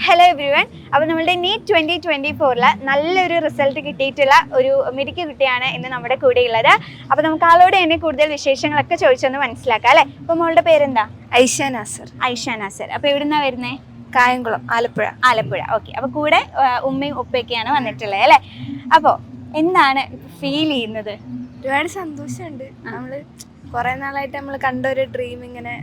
Hello everyone. അപ്പോൾ നമ്മളുടെ NEET 2024 നല്ലൊരു റിസൾട്ട് കിട്ടിയിട്ടുള്ള ഒരു മിടുക്കി കുട്ടിയാണ് ഇന്ന് നമ്മുടെ കൂടെ ഉള്ളത്. അപ്പോൾ നമുക്ക് ആളോട് തന്നെ കൂടുതൽ വിശേഷങ്ങളൊക്കെ ചോദിച്ചൊന്ന് മനസ്സിലാക്കാം അല്ലേ. അപ്പോൾ മോളുടെ പേരെന്താ? ഐഷ നാസർ. ഐഷ നാസർ. അപ്പോൾ എവിടുന്നാണ് വരുന്നത്? കായംകുളം, ആലപ്പുഴ. ആലപ്പുഴ. ഓക്കെ. അപ്പോൾ കൂടെ ഉമ്മയും ഉപ്പയൊക്കെയാണ് വന്നിട്ടുള്ളത് അല്ലേ. അപ്പോൾ എന്താണ് ഫീൽ ചെയ്യുന്നത്? ഒരുപാട് സന്തോഷമുണ്ട്. നമ്മള് കുറെ നാളായിട്ട് നമ്മൾ കണ്ട ഒരു ഡ്രീം ഇങ്ങനെ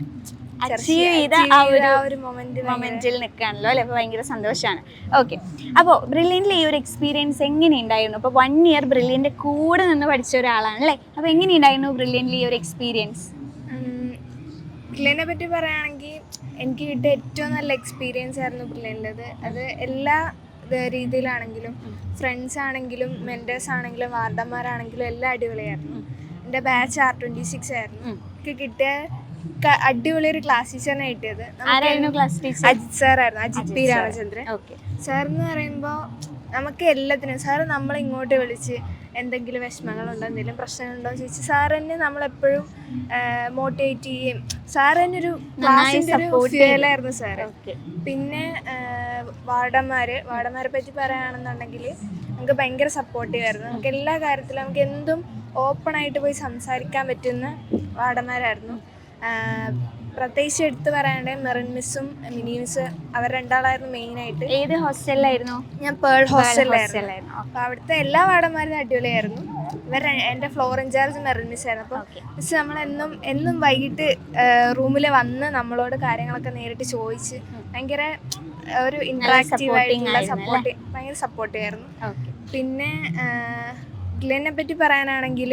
അച്ചീവ് ചെയ്ത ആ ഒരു മൊമെന്റിൽ നിൽക്കുകയാണല്ലോ അല്ലെ. അപ്പോൾ ഭയങ്കര സന്തോഷമാണ്. ഓക്കെ. അപ്പോൾ ബ്രില്യൻ്റിൽ ഈ ഒരു എക്സ്പീരിയൻസ് എങ്ങനെയുണ്ടായിരുന്നു? അപ്പോൾ 1 ഇയർ ബ്രില്യൻ്റ് കൂടെ നിന്ന് പഠിച്ച ഒരാളാണ് അല്ലേ. അപ്പോൾ എങ്ങനെയുണ്ടായിരുന്നു ബ്രില്യൻ്റിൽ ഈ ഒരു എക്സ്പീരിയൻസ്? ബ്രില്യനെ പറ്റി പറയുകയാണെങ്കിൽ എനിക്ക് കിട്ടിയ ഏറ്റവും നല്ല എക്സ്പീരിയൻസ് ആയിരുന്നു ബ്രില്യൻ്റെത്. അത് എല്ലാ രീതിയിലാണെങ്കിലും, ഫ്രണ്ട്സ് ആണെങ്കിലും, മെൻറ്റേഴ്സ് ആണെങ്കിലും, വാർഡന്മാരാണെങ്കിലും എല്ലാം അടിപൊളിയായിരുന്നു. എൻ്റെ ബാച്ച് R26 ആയിരുന്നു. എനിക്ക് കിട്ടിയ അടിപൊളി ഒരു ക്ലാസ് ടീച്ചറിനെ കിട്ടിയത് അജിത് സാറായിരുന്നു. അജിത് പി രാമചന്ദ്രൻ സാർ എന്ന് പറയുമ്പോൾ നമുക്ക് എല്ലാത്തിനും സാറ് നമ്മളെ ഇങ്ങോട്ട് വിളിച്ച് എന്തെങ്കിലും വിഷമങ്ങളുണ്ടോ, എന്തെങ്കിലും പ്രശ്നങ്ങളുണ്ടോ എന്ന് ചോദിച്ച് സാർ തന്നെ നമ്മളെപ്പോഴും മോട്ടിവേറ്റ് ചെയ്യുകയും സാർ തന്നെ ഒരു ക്ലാസ്സിൻ്റെ ഒരു ഫീലായിരുന്നു സാറ്. പിന്നെ വാർഡന്മാരെ പറ്റി പറയുകയാണെന്നുണ്ടെങ്കിൽ നമുക്ക് ഭയങ്കര സപ്പോർട്ടീവായിരുന്നു. നമുക്ക് എല്ലാ കാര്യത്തിലും നമുക്ക് എന്തും ഓപ്പണായിട്ട് പോയി സംസാരിക്കാൻ പറ്റുന്ന വാർഡന്മാരായിരുന്നു. പ്രത്യേകിച്ച് എടുത്ത് പറയാനുണ്ടെങ്കിൽ മെറിൻ മിസ്സും മിനി മിസ്, അവർ രണ്ടാളായിരുന്നു മെയിനായിട്ട്. ഏത് ഹോസ്റ്റലിലായിരുന്നു? ഞാൻ പേൾ ഹോസ്റ്റലിലായിരുന്നു. അപ്പോൾ അവിടുത്തെ എല്ലാ വാർഡന്മാരും അടിപൊളിയായിരുന്നു. എൻ്റെ ഫ്ലോർ ഇൻചാർജ് മെറിൻ മിസ് ആയിരുന്നു. അപ്പോൾ മിസ് നമ്മളെന്നും വൈകിട്ട് റൂമിൽ വന്ന് നമ്മളോട് കാര്യങ്ങളൊക്കെ നേരിട്ട് ചോദിച്ച് ഭയങ്കര ഒരു ഇൻട്രാക്റ്റീവ് ആയിട്ടുള്ള ഭയങ്കര സപ്പോർട്ടീവ് ആയിരുന്നു. പിന്നെ ഗ്ലെന്നെ പറ്റി പറയാനാണെങ്കിൽ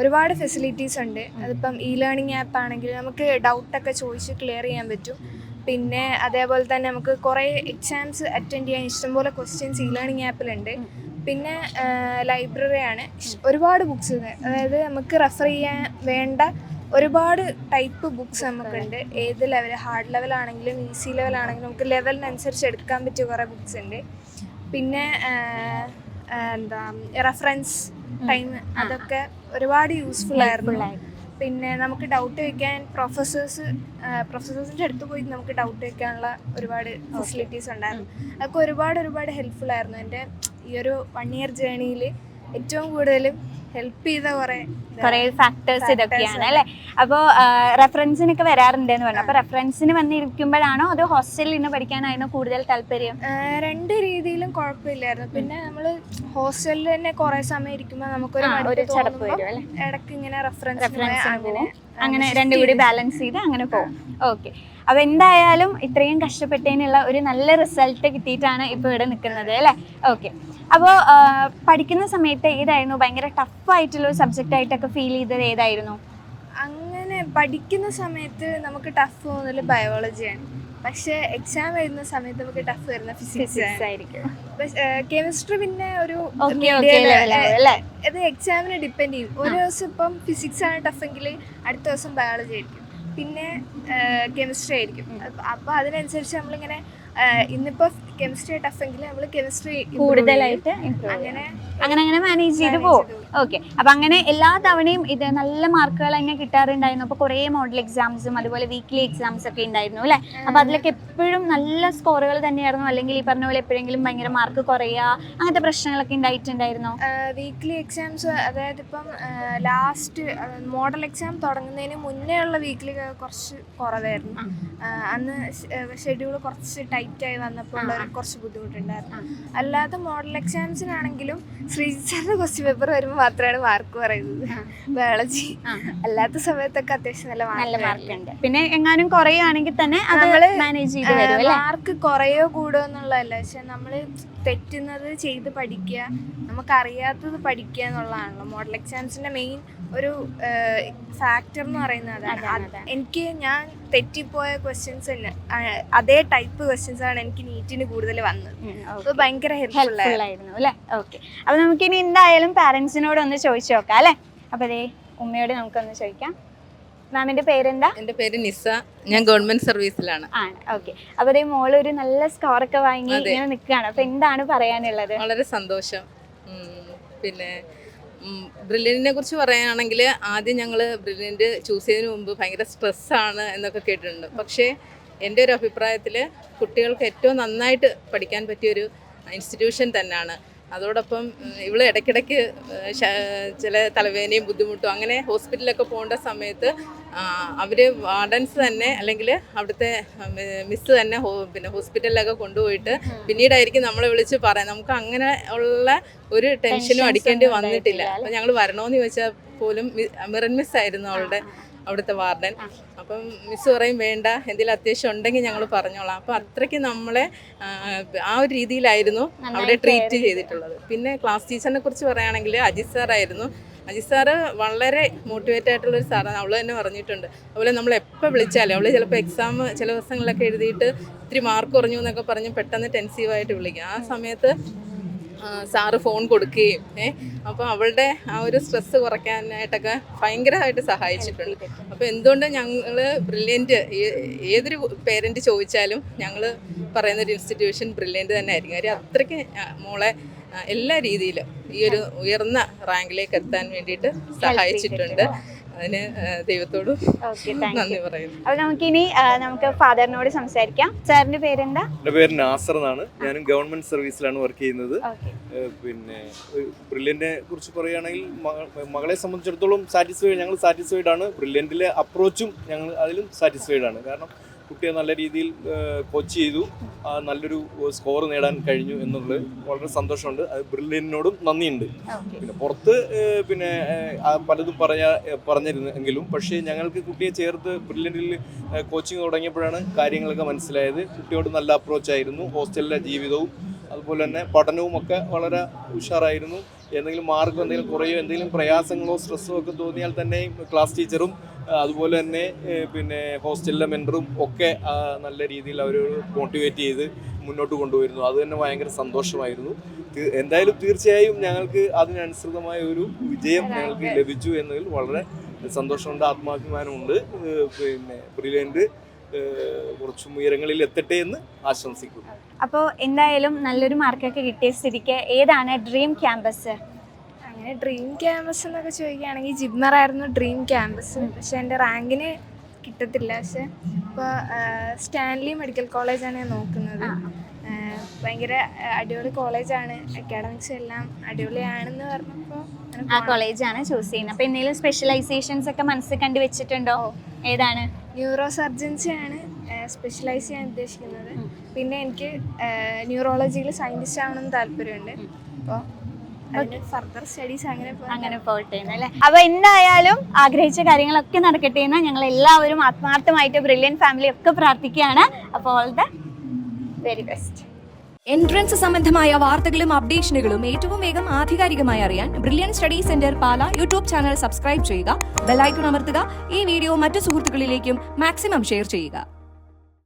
ഒരുപാട് ഫെസിലിറ്റീസ് ഉണ്ട്. അതിപ്പം ലേണിംഗ് ആപ്പ് ആണെങ്കിൽ നമുക്ക് ഡൗട്ടൊക്കെ ചോദിച്ച് ക്ലിയർ ചെയ്യാൻ പറ്റും. പിന്നെ അതേപോലെ തന്നെ നമുക്ക് കുറേ എക്സാംസ് അറ്റൻഡ് ചെയ്യാൻ ഇഷ്ടംപോലെ ക്വസ്റ്റ്യൻസ് ലേണിംഗ് ആപ്പിലുണ്ട്. പിന്നെ ലൈബ്രറിയാണ്, ഒരുപാട് ബുക്സ്, അതായത് നമുക്ക് റെഫർ ചെയ്യാൻ വേണ്ട ഒരുപാട് ടൈപ്പ് ബുക്സ് നമുക്കുണ്ട്. ഏത് ലെവൽ, ഹാർഡ് ലെവലാണെങ്കിലും ഈസി ലെവലാണെങ്കിലും നമുക്ക് ലെവലിനനുസരിച്ച് എടുക്കാൻ പറ്റിയ കുറേ ബുക്സ് ഉണ്ട്. പിന്നെ റെഫറൻസ് ടൈം, അതൊക്കെ ഒരുപാട് യൂസ്ഫുൾ ആയിരുന്നു. പിന്നെ നമുക്ക് ഡൗട്ട് വയ്ക്കാൻ പ്രൊഫസേഴ്സിൻ്റെ അടുത്ത് പോയി നമുക്ക് ഡൗട്ട് വയ്ക്കാനുള്ള ഒരുപാട് ഫെസിലിറ്റീസ് ഉണ്ടായിരുന്നു. അതൊക്കെ ഒരുപാട് ഹെൽപ്ഫുൾ ആയിരുന്നു. എൻ്റെ ഈ ഒരു 1 ഇയർ ജേണിയിൽ ഏറ്റവും കൂടുതലും ഹെൽപ്പ് ചെയ്ത കുറേ ഫാക്ടേഴ്സ് ഇതൊക്കെയാണ് അല്ലേ. അപ്പോൾ റെഫറൻസിനൊക്കെ വരാറുണ്ടെന്ന് പറഞ്ഞു. അപ്പോൾ റെഫറൻസിന് വന്നിരിക്കുമ്പോഴാണോ അതോ ഹോസ്റ്റലിൽ നിന്ന് പഠിക്കാനായിരുന്നു കൂടുതൽ താല്പര്യം? രണ്ട് രീതിയിലും കുഴപ്പമില്ലായിരുന്നു. പിന്നെ നമ്മൾ ഹോസ്റ്റലിൽ തന്നെ കുറേ സമയം ഇരിക്കുമ്പോൾ നമുക്കൊരു ചടപ്പ് വരും അല്ലേ. ഇടയ്ക്ക് ഇങ്ങനെ റെഫറൻസിന് അങ്ങനെ രണ്ടും കൂടി ബാലൻസ് ചെയ്ത് അങ്ങനെ പോകും. ഓക്കെ. അപ്പോൾ എന്തായാലും ഇത്രയും കഷ്ടപ്പെട്ടതിനുള്ള ഒരു നല്ല റിസൾട്ട് കിട്ടിയിട്ടാണ് ഇപ്പോൾ ഇവിടെ നിൽക്കുന്നത് അല്ലേ. ഓക്കെ. അപ്പോൾ പഠിക്കുന്ന സമയത്ത് ഏതായിരുന്നു ഭയങ്കര ടഫായിട്ടുള്ള ഒരു സബ്ജക്റ്റ് ആയിട്ടൊക്കെ ഫീൽ ചെയ്തത്? ഏതായിരുന്നു? അങ്ങനെ പഠിക്കുന്ന സമയത്ത് നമുക്ക് ടഫ് തോന്നുന്നത് ബയോളജിയാണ്. പക്ഷേ എക്സാം എഴുതുന്ന സമയത്ത് നമുക്ക് ടഫ് വരുന്ന ഫിസിക്സ് ആയിരിക്കും. കെമിസ്ട്രി പിന്നെ ഒരു ഇത് എക്സാമിന് ഡിപ്പെൻഡ് ചെയ്യും. ഒരു ദിവസം ഇപ്പം ഫിസിക്സ് ആണ് ടഫെങ്കിൽ അടുത്ത ദിവസം ബയോളജി ആയിരിക്കും, പിന്നെ കെമിസ്ട്രി ആയിരിക്കും. അപ്പോൾ അതിനനുസരിച്ച് നമ്മളിങ്ങനെ ഇന്നിപ്പോൾ കെമിസ്ട്രി ടഫെങ്കിൽ നമ്മൾ കെമിസ്ട്രി കൂടുതലായിട്ട് അങ്ങനെ മാനേജ് ചെയ്ത് പോകും. ഓക്കെ. അപ്പം അങ്ങനെ എല്ലാ തവണയും ഇത് നല്ല മാർക്കുകൾ തന്നെ കിട്ടാറുണ്ടായിരുന്നു. അപ്പോൾ കുറേ മോഡൽ എക്സാംസും അതുപോലെ വീക്ക്ലി എക്സാംസ് ഒക്കെ ഉണ്ടായിരുന്നു അല്ലേ. അപ്പോൾ അതിലൊക്കെ എപ്പോഴും നല്ല സ്കോറുകൾ തന്നെയായിരുന്നു, അല്ലെങ്കിൽ ഈ പറഞ്ഞ പോലെ എപ്പോഴെങ്കിലും ഭയങ്കര മാർക്ക് കുറയുക അങ്ങനത്തെ പ്രശ്നങ്ങളൊക്കെ ഉണ്ടായിട്ടുണ്ടായിരുന്നോ? വീക്ക്ലി എക്സാംസ്, അതായത് ഇപ്പം ലാസ്റ്റ് മോഡൽ എക്സാം തുടങ്ങുന്നതിന് മുന്നേ ഉള്ള വീക്ക്ലി കുറച്ച് കുറവായിരുന്നു. അന്ന് ഷെഡ്യൂൾ കുറച്ച് ടൈറ്റായി വന്നപ്പോൾ കുറച്ച് ബുദ്ധിമുട്ടുണ്ടായിരുന്നു. അല്ലാതെ മോഡൽ എക്സാംസിനാണെങ്കിലും ശ്രീജിത്ത് സാറിന്റെ ക്വസ്റ്റ്യൻ പേപ്പർ വരുമ്പോൾ മാത്രമാണ് മാർക്ക് പറയുന്നത്. ബയോളജി അല്ലാത്ത സമയത്തൊക്കെ അത്യാവശ്യം നല്ല മാർക്ക് ഉണ്ട്. പിന്നെ എങ്ങാനും കുറയുകയാണെങ്കിൽ തന്നെ മാനേജ് ചെയ്ത് വരും. മാർക്ക് കുറയോ കൂടുമോ എന്നുള്ളതല്ല, പക്ഷെ നമ്മൾ തെറ്റുന്നത് ചെയ്ത് പഠിക്കുക, നമുക്കറിയാത്തത് പഠിക്കുക എന്നുള്ളതാണല്ലോ മോഡൽ എക്സാംസിന്റെ മെയിൻ ഒരു ഫാക്ടർ എന്ന് പറയുന്നത്. ഞാൻ തെറ്റിപ്പോയ ക്വസ്റ്റ്യൻസ് തന്നെ അതേ ടൈപ്പ് ക്വസ്റ്റ്യൻസ് ആണ് എനിക്ക് നീറ്റിന് കൂടുതൽ വന്നത്. അത് ഭയങ്കര ഹെൽപ്ഫുൾ ആയിരുന്നു അല്ലേ. ഓക്കെ. അപ്പോൾ നമുക്കിനി എന്തായാലും പാരൻസിനോട് ഒന്ന് ചോദിച്ചു നോക്കാം അല്ലേ. അപ്പോൾ അതേ ഉമ്മയോട് നമുക്കൊന്ന് ചോദിക്കാം. മാമിന്റെ പേരെന്താ? എൻ്റെ പേര് നിസ. ഞാൻ ഗവൺമെന്റ് സർവീസിലാണ്. ഓക്കെ. അപ്പോൾ അതേ മോള് ഒരു നല്ല സ്കോറൊക്കെ വാങ്ങി ഇങ്ങനെ നിൽക്കുകയാണ്. അപ്പോൾ എന്താണ് പറയാനുള്ളത്? വളരെ സന്തോഷം. പിന്നെ ബ്രില്യൻറ്റിനെ കുറിച്ച് പറയുകയാണെങ്കിൽ ആദ്യം ഞങ്ങൾ ബ്രില്യൻറ്റ് ചൂസ് ചെയ്തതിന് മുമ്പ് ഭയങ്കര സ്ട്രെസ്സാണ് എന്നൊക്കെ കേട്ടിട്ടുണ്ട്. പക്ഷേ എൻ്റെ ഒരു അഭിപ്രായത്തിൽ കുട്ടികൾക്ക് ഏറ്റവും നന്നായിട്ട് പഠിക്കാൻ പറ്റിയൊരു ഇൻസ്റ്റിറ്റ്യൂഷൻ തന്നെയാണ്. അതോടൊപ്പം ഇവൾ ഇടയ്ക്കിടയ്ക്ക് ചില തലവേദനയും ബുദ്ധിമുട്ടും അങ്ങനെ ഹോസ്പിറ്റലിലൊക്കെ പോകേണ്ട സമയത്ത് അവർ വാർഡൻസ് തന്നെ അല്ലെങ്കിൽ അവിടുത്തെ മിസ്സ് തന്നെ പിന്നെ ഹോസ്പിറ്റലിലൊക്കെ കൊണ്ടുപോയിട്ട് പിന്നീടായിരിക്കും നമ്മളെ വിളിച്ച് പറയാം. നമുക്ക് അങ്ങനെ ഉള്ള ഒരു ടെൻഷനും അടിക്കേണ്ടി വന്നിട്ടില്ല. അപ്പം ഞങ്ങൾ വരണമെന്ന് ചോദിച്ചാൽ പോലും മിറൻ മിസ്സായിരുന്നു അവളുടെ അവിടുത്തെ വാർഡൻ. അപ്പം മിസ്സ് പറയും വേണ്ട, എന്തെങ്കിലും അത്യാവശ്യം ഉണ്ടെങ്കിൽ ഞങ്ങൾ പറഞ്ഞോളാം. അപ്പം അത്രയ്ക്ക് നമ്മളെ ആ ഒരു രീതിയിലായിരുന്നു അവിടെ ട്രീറ്റ് ചെയ്തിട്ടുള്ളത്. പിന്നെ ക്ലാസ് ടീച്ചറിനെ കുറിച്ച് പറയുകയാണെങ്കിൽ അജിത് സാറായിരുന്നു. അജിത് സാറ് വളരെ മോട്ടിവേറ്റ് ആയിട്ടുള്ളൊരു സാറാണ്. അവൾ തന്നെ പറഞ്ഞിട്ടുണ്ട്. അതുപോലെ നമ്മൾ എപ്പോൾ വിളിച്ചാലും അവൾ ചിലപ്പോൾ എക്സാം ചില ദിവസങ്ങളിലൊക്കെ എഴുതിയിട്ട് ഇത്തിരി മാർക്ക് കുറഞ്ഞു എന്നൊക്കെ പറഞ്ഞ് പെട്ടെന്ന് ടെൻസീവായിട്ട് വിളിക്കും. ആ സമയത്ത് സാറ് ഫോൺ കൊടുക്കുകയും അപ്പോൾ അവളുടെ ആ ഒരു സ്ട്രെസ്സ് കുറയ്ക്കാനായിട്ടൊക്കെ ഭയങ്കരമായിട്ട് സഹായിച്ചിട്ടുണ്ട്. അപ്പോൾ എന്തുകൊണ്ട് ഞങ്ങൾ ബ്രില്യൻറ്റ് ഏതൊരു പേരൻറ്റ് ചോദിച്ചാലും ഞങ്ങൾ പറയുന്നൊരു ഇൻസ്റ്റിറ്റ്യൂഷൻ ബ്രില്യൻറ്റ് തന്നെ ആയിരിക്കും. കാര്യം അത്രയ്ക്ക് മോളെ എല്ലാ രീതിയിലും ഈ ഒരു ഉയർന്ന റാങ്കിലേക്ക് എത്താൻ വേണ്ടിയിട്ട് സഹായിച്ചിട്ടുണ്ട്. അതിന് ദൈവത്തോടും നന്ദി പറയുന്നു. അപ്പോൾ നമുക്കിനി നമുക്ക് ഫാദറിനോട് സംസാരിക്കാം. സാറിന്റെ പേരെന്താ? എൻ്റെ പേര് നാസർ എന്നാണ്. ഞാനും ഗവൺമെന്റ് സർവീസിലാണ് വർക്ക് ചെയ്യുന്നത്. പിന്നെ ബ്രില്യൻറ്റിനെ കുറിച്ച് പറയുകയാണെങ്കിൽ മകളെ സംബന്ധിച്ചിടത്തോളം ഞങ്ങൾ സാറ്റിസ്ഫൈഡ് ആണ്. ബ്രില്യൻറ്റിലെ അപ്രോച്ചും ഞങ്ങൾ അതിലും സാറ്റിസ്ഫൈഡ് ആണ്. കാരണം കുട്ടിയെ നല്ല രീതിയിൽ കോച്ച് ചെയ്തു, നല്ലൊരു സ്കോർ നേടാൻ കഴിഞ്ഞു എന്നുള്ളത് വളരെ സന്തോഷമുണ്ട്. അത് ബ്രില്യൻറ്റിനോടും നന്ദിയുണ്ട്. പിന്നെ പുറത്ത് പിന്നെ പലതും പറഞ്ഞിരുന്നു എങ്കിലും പക്ഷേ ഞങ്ങൾക്ക് കുട്ടിയെ ചേർത്ത് ബ്രില്യൻറ്റിൽ കോച്ചിങ് തുടങ്ങിയപ്പോഴാണ് കാര്യങ്ങളൊക്കെ മനസ്സിലായത്. കുട്ടിയോട് നല്ല അപ്രോച്ചായിരുന്നു. ഹോസ്റ്റലിലെ ജീവിതവും അതുപോലെ തന്നെ പഠനവും ഒക്കെ വളരെ ഉഷാറായിരുന്നു. എന്തെങ്കിലും മാർക്കോ എന്തെങ്കിലും കുറയോ എന്തെങ്കിലും പ്രയാസങ്ങളോ സ്ട്രെസ്സോ ഒക്കെ തോന്നിയാൽ തന്നെ ക്ലാസ് ടീച്ചറും അതുപോലെ തന്നെ പിന്നെ ഹോസ്റ്റലിലെ മെൻറ്ററും ഒക്കെ നല്ല രീതിയിൽ അവർ മോട്ടിവേറ്റ് ചെയ്ത് മുന്നോട്ട് കൊണ്ടുവരുന്നു. അത് തന്നെ ഭയങ്കര സന്തോഷമായിരുന്നു. എന്തായാലും തീർച്ചയായും ഞങ്ങൾക്ക് അതിനനുസൃതമായ ഒരു വിജയം ഞങ്ങൾക്ക് ലഭിച്ചു എന്നതിൽ വളരെ സന്തോഷമുണ്ട്, ആത്മാഭിമാനമുണ്ട്. പിന്നെ ബ്രില്യൻറ്റ് കുറച്ചും ഉയരങ്ങളിൽ എത്തട്ടെ എന്ന് ആശംസിക്കുന്നു. അപ്പോൾ എന്തായാലും നല്ലൊരു മാർക്കൊക്കെ കിട്ടിയ സ്ഥിതിക്ക് ഏതാണ് ഡ്രീം ക്യാമ്പസ്? അങ്ങനെ ഡ്രീം ക്യാമ്പസ് എന്നൊക്കെ ചോദിക്കുകയാണെങ്കിൽ ജിപ്മറായിരുന്നു ഡ്രീം ക്യാമ്പസ്. പക്ഷെ എൻ്റെ റാങ്കിന് കിട്ടത്തില്ല. പക്ഷെ ഇപ്പോൾ സ്റ്റാൻലി മെഡിക്കൽ കോളേജാണ് ഞാൻ നോക്കുന്നത്. ഭയങ്കര അടിപൊളി കോളേജാണ്, അക്കാഡമിക്സ് എല്ലാം അടിപൊളിയാണെന്ന് പറഞ്ഞപ്പോൾ ആ കോളേജാണ് ചൂസ് ചെയ്യുന്നത്. അപ്പോൾ എന്തെങ്കിലും സ്പെഷ്യലൈസേഷൻസ് ഒക്കെ മനസ്സിൽ കണ്ടു വെച്ചിട്ടുണ്ടോ? ഏതാണ്? ന്യൂറോ സർജൻസിയാണ് സ്പെഷ്യലൈസ് ചെയ്യാൻ ഉദ്ദേശിക്കുന്നത്. പിന്നെ എനിക്ക് ന്യൂറോളജിയിൽ സയൻറ്റിസ്റ്റ് ആവണമെന്ന് താല്പര്യമുണ്ട്. അപ്പോൾ ഫർദർ സ്റ്റഡീസ് അങ്ങനെ പോട്ടെ അല്ലേ. അപ്പൊ എന്തായാലും ആഗ്രഹിച്ച കാര്യങ്ങളൊക്കെ നടക്കട്ടെ എന്ന് ഞങ്ങൾ എല്ലാവരും ആത്മാർത്ഥമായിട്ട് ബ്രില്യൻ ഫാമിലി ഒക്കെ പ്രാർത്ഥിക്കുകയാണ്. അപ്പോൾ all the very best. Entrance സംബന്ധമായ വാർത്തകളും അപ്ഡേഷനുകളും ഏറ്റവും വേഗം ആധികാരികമായി അറിയാൻ ബ്രില്യൻ സ്റ്റഡി സെന്റർ പാല യൂട്യൂബ് ചാനൽ സബ്സ്ക്രൈബ് ചെയ്യുക, ബെൽ ഐക്കൺ അമർത്തുക. ഈ വീഡിയോ മറ്റു സുഹൃത്തുക്കളിലേക്കും മാക്സിമം ഷെയർ ചെയ്യുക.